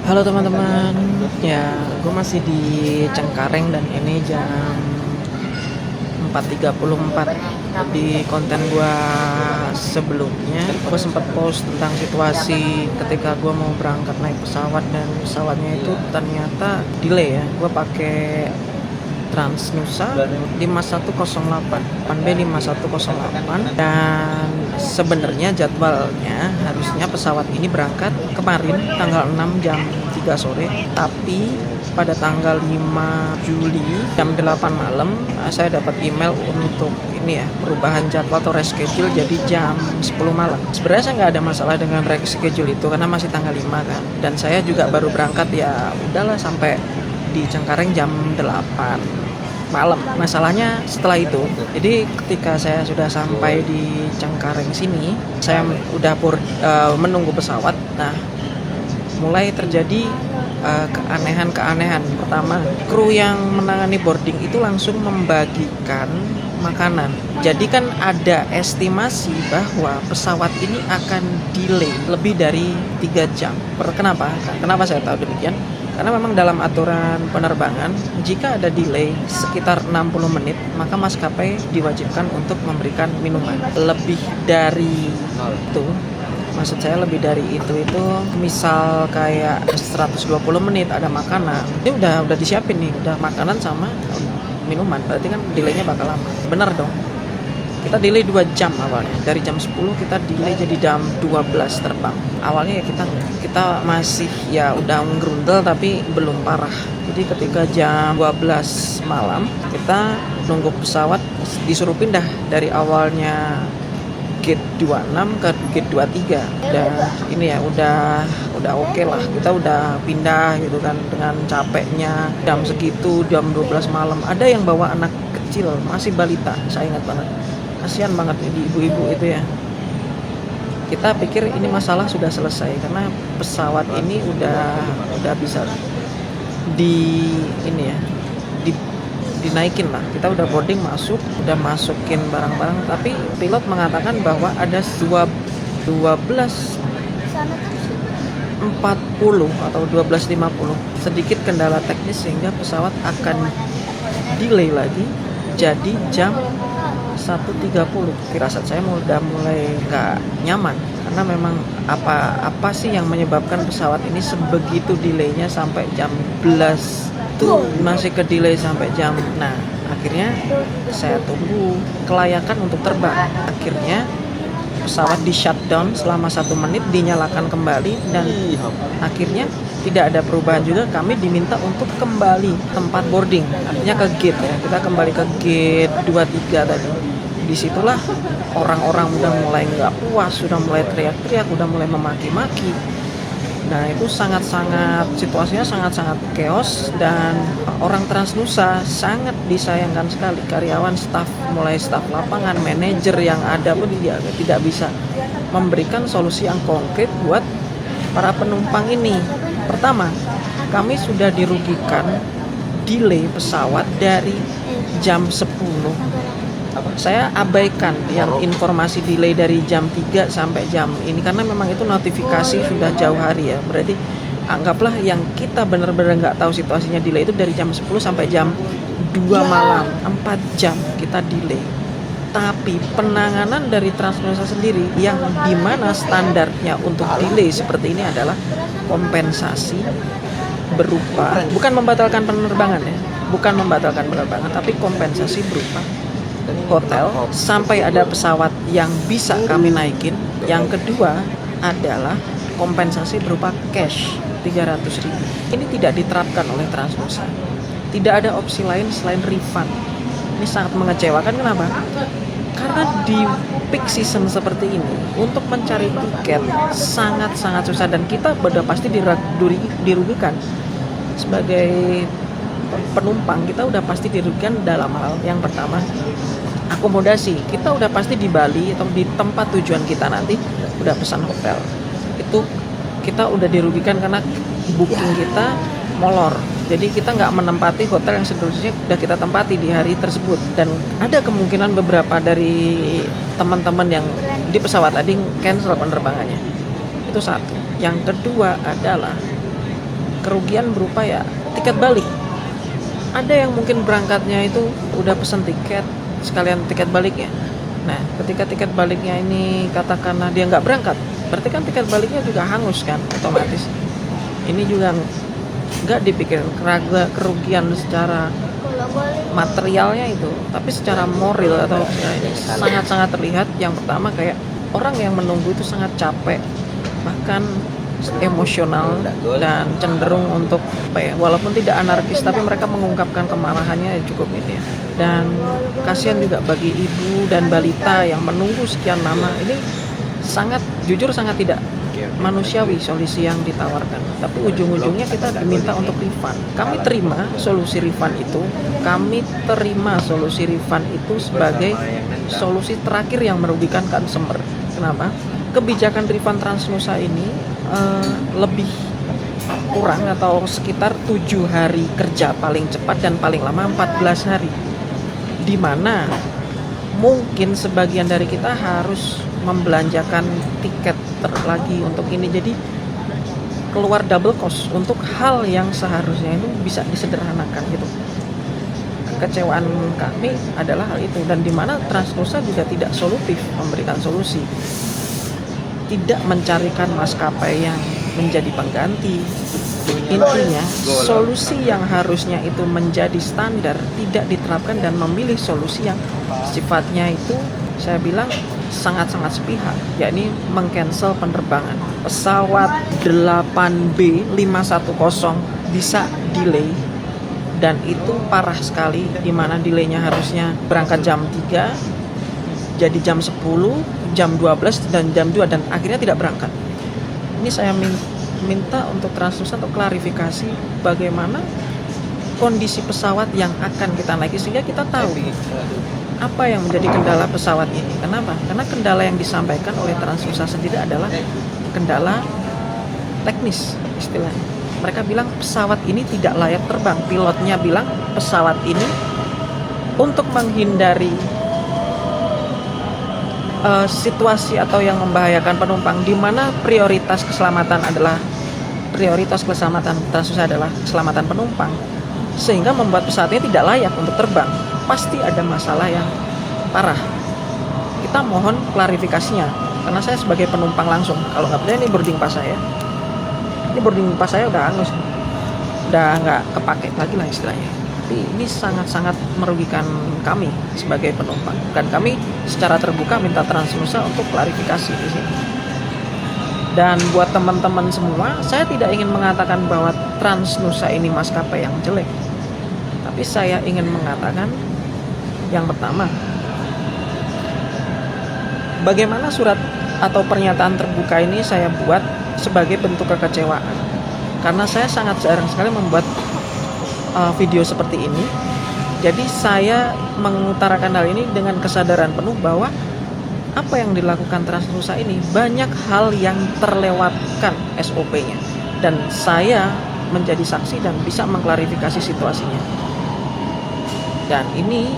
Halo teman-teman, ya gue masih di Cengkareng dan ini jam 4.34. Di konten gue sebelumnya, gue sempat post tentang situasi ketika gue mau berangkat naik pesawat dan pesawatnya itu ternyata delay ya. Gue pakai Transnusa 5108, Pan B 5108, dan sebenarnya jadwalnya harusnya pesawat ini berangkat kemarin tanggal 6 jam 3 sore, tapi pada tanggal 5 Juli jam 8 malam saya dapat email untuk ini ya, perubahan jadwal atau reschedule jadi jam 10 malam. Sebenarnya saya nggak ada masalah dengan reschedule itu karena masih tanggal 5 kan, dan saya juga baru berangkat ya udahlah sampai di Cengkareng jam 8 malam. Masalahnya setelah itu, jadi ketika saya sudah sampai di Cengkareng sini, saya udah menunggu pesawat. Nah, mulai terjadi keanehan-keanehan. Pertama, kru yang menangani boarding itu langsung membagikan makanan. Jadi kan ada estimasi bahwa pesawat ini akan delay lebih dari 3 jam. Kenapa? Kenapa saya tahu demikian? Karena memang dalam aturan penerbangan, jika ada delay sekitar 60 menit, maka maskapai diwajibkan untuk memberikan minuman. Lebih dari itu, maksud saya lebih dari itu misal kayak 120 menit ada makanan, ini udah disiapin nih, udah makanan sama minuman, berarti kan delaynya bakal lama. Bener dong, kita delay 2 jam awalnya, dari jam 10 kita delay jadi jam 12 terbang. Awalnya ya kita masih ya udah ngerundel tapi belum parah. Jadi ketika jam 12 malam kita nunggu pesawat, disuruh pindah dari awalnya gate 26 ke gate 23. Dan ini ya udah oke lah, kita udah pindah gitu kan dengan capeknya. Jam segitu, jam 12 malam, ada yang bawa anak kecil, masih balita, saya ingat banget. Kasihan banget nih di ibu-ibu itu ya. Kita pikir ini masalah sudah selesai karena pesawat ini udah bisa di ini ya, dinaikin lah. Kita udah boarding, udah masukin barang-barang, tapi pilot mengatakan bahwa ada 12.40 atau 12.50 sedikit kendala teknis sehingga pesawat akan delay lagi jadi jam 1.30. Firasat saya udah mulai nggak nyaman karena memang apa sih yang menyebabkan pesawat ini sebegitu delaynya sampai jam 11 tuh masih ke delay sampai jam. Nah, akhirnya saya tunggu kelayakan untuk terbang. Akhirnya pesawat di shutdown selama 1 menit, dinyalakan kembali, dan akhirnya tidak ada perubahan juga. Kami diminta untuk kembali tempat boarding, artinya ke gate ya. Kita kembali ke gate 23 tadi. Disitulah orang-orang udah mulai nggak puas, sudah mulai teriak-teriak, udah mulai memaki-maki. Nah, itu situasinya sangat-sangat chaos, dan orang Transnusa sangat disayangkan sekali. Karyawan, mulai staf lapangan, manajer yang ada pun tidak bisa memberikan solusi yang konkret buat para penumpang ini. Pertama, kami sudah dirugikan delay pesawat dari jam 10. Saya abaikan yang informasi delay dari jam 3 sampai jam ini karena memang itu notifikasi sudah jauh hari ya. Berarti anggaplah yang kita benar-benar nggak tahu situasinya delay itu dari jam 10 sampai jam 2 malam. 4 jam kita delay. Tapi penanganan dari Transnusa sendiri yang dimana standarnya untuk delay seperti ini adalah kompensasi berupa, bukan membatalkan penerbangan ya, tapi kompensasi berupa hotel sampai ada pesawat yang bisa kami naikin. Yang kedua adalah kompensasi berupa cash 300.000. Ini tidak diterapkan oleh Transnusa. Tidak ada opsi lain selain refund. Ini sangat mengecewakan. Kenapa? Karena di peak season seperti ini untuk mencari tiket sangat-sangat susah, dan kita sudah pasti dirugikan sebagai penumpang. Kita udah pasti dirugikan dalam hal yang pertama, akomodasi. Kita udah pasti di Bali atau di tempat tujuan kita nanti udah pesan hotel, itu kita udah dirugikan karena booking kita molor. Jadi kita nggak menempati hotel yang seterusnya udah kita tempati di hari tersebut, dan ada kemungkinan beberapa dari teman-teman yang di pesawat tadi cancel penerbangannya. Itu satu. Yang kedua adalah kerugian berupa ya tiket balik. Ada yang mungkin berangkatnya itu udah pesen tiket sekalian tiket baliknya. Nah, ketika tiket baliknya ini katakanlah dia nggak berangkat, berarti kan tiket baliknya juga hangus kan, otomatis. Ini juga nggak dipikirin kerugian secara materialnya itu, tapi secara moral atau ini sangat-sangat terlihat. Yang pertama kayak orang yang menunggu itu sangat capek, bahkan emosional dan cenderung untuk walaupun tidak anarkis tapi mereka mengungkapkan kemarahannya cukup ini ya. Dan kasihan juga bagi ibu dan balita yang menunggu sekian lama. Ini jujur sangat tidak manusiawi solusi yang ditawarkan, tapi ujung-ujungnya kita diminta untuk refund. Kami terima solusi refund itu sebagai solusi terakhir yang merugikan consumer. Kenapa? Kebijakan refund Transnusa ini lebih kurang atau sekitar 7 hari kerja paling cepat dan paling lama 14 hari, dimana mungkin sebagian dari kita harus membelanjakan tiket lagi untuk ini, jadi keluar double cost untuk hal yang seharusnya itu bisa disederhanakan gitu. Kekecewaan kami adalah hal itu, dan dimana Transnusa juga tidak solutif memberikan solusi, tidak mencarikan maskapai yang menjadi pengganti. Intinya solusi yang harusnya itu menjadi standar tidak diterapkan dan memilih solusi yang sifatnya itu saya bilang sangat-sangat sepihak, yakni meng-cancel penerbangan. Pesawat 8B510 bisa delay, dan itu parah sekali, dimana delaynya harusnya berangkat jam 3 jadi jam 10, jam 12, dan jam 2, dan akhirnya tidak berangkat. Ini saya minta untuk Transnusa untuk klarifikasi bagaimana kondisi pesawat yang akan kita naiki, sehingga kita tahu apa yang menjadi kendala pesawat ini. Kenapa? Karena kendala yang disampaikan oleh Transnusa sendiri adalah kendala teknis istilahnya. Mereka bilang pesawat ini tidak layak terbang. Pilotnya bilang pesawat ini untuk menghindari situasi atau yang membahayakan penumpang, di mana prioritas keselamatan Transnusa adalah keselamatan penumpang, sehingga membuat pesawat ini tidak layak untuk terbang. Pasti ada masalah yang parah. Kita mohon klarifikasinya, karena saya sebagai penumpang langsung, kalau nggak percaya ini boarding pass saya udah hangus, udah nggak kepake lagi lah istilahnya. Tapi ini sangat-sangat merugikan kami sebagai penumpang, dan kami secara terbuka minta Transnusa untuk klarifikasi di sini. Dan buat teman-teman semua, saya tidak ingin mengatakan bahwa Transnusa ini maskapai yang jelek, tapi saya ingin mengatakan yang pertama, bagaimana surat atau pernyataan terbuka ini saya buat sebagai bentuk kekecewaan, karena saya sangat jarang sekali membuat video seperti ini. Jadi saya mengutarakan hal ini dengan kesadaran penuh bahwa apa yang dilakukan Transnusa ini banyak hal yang terlewatkan SOP-nya, dan saya menjadi saksi dan bisa mengklarifikasi situasinya. Dan ini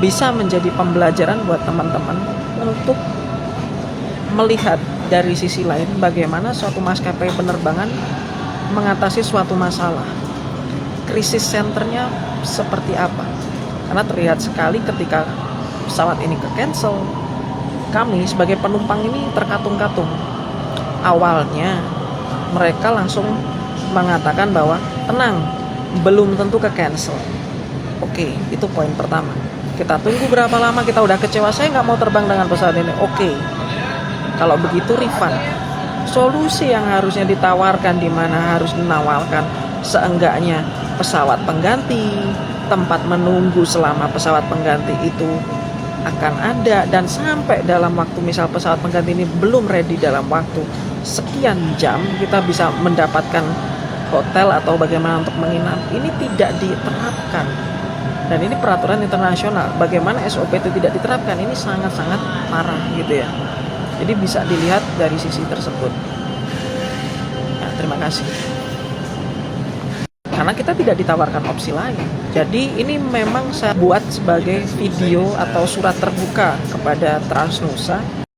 bisa menjadi pembelajaran buat teman-teman untuk melihat dari sisi lain bagaimana suatu maskapai penerbangan mengatasi suatu masalah. Krisis centernya seperti apa? Karena terlihat sekali ketika pesawat ini ke-cancel, kami sebagai penumpang ini terkatung-katung. Awalnya mereka langsung mengatakan bahwa tenang, belum tentu ke-cancel. Oke, itu poin pertama. Kita tunggu berapa lama, kita udah kecewa, saya nggak mau terbang dengan pesawat ini. Oke, kalau begitu refund. Solusi yang harusnya ditawarkan, di mana harus menawarkan seenggaknya pesawat pengganti, tempat menunggu selama pesawat pengganti itu akan ada, dan sampai dalam waktu misal pesawat pengganti ini belum ready dalam waktu sekian jam kita bisa mendapatkan hotel atau bagaimana untuk menginap. Ini tidak diterapkan, dan ini peraturan internasional. Bagaimana SOP itu tidak diterapkan, ini sangat-sangat parah gitu ya. Jadi bisa dilihat dari sisi tersebut. Nah, terima kasih. Karena kita tidak ditawarkan opsi lain. Jadi ini memang saya buat sebagai video atau surat terbuka kepada Transnusa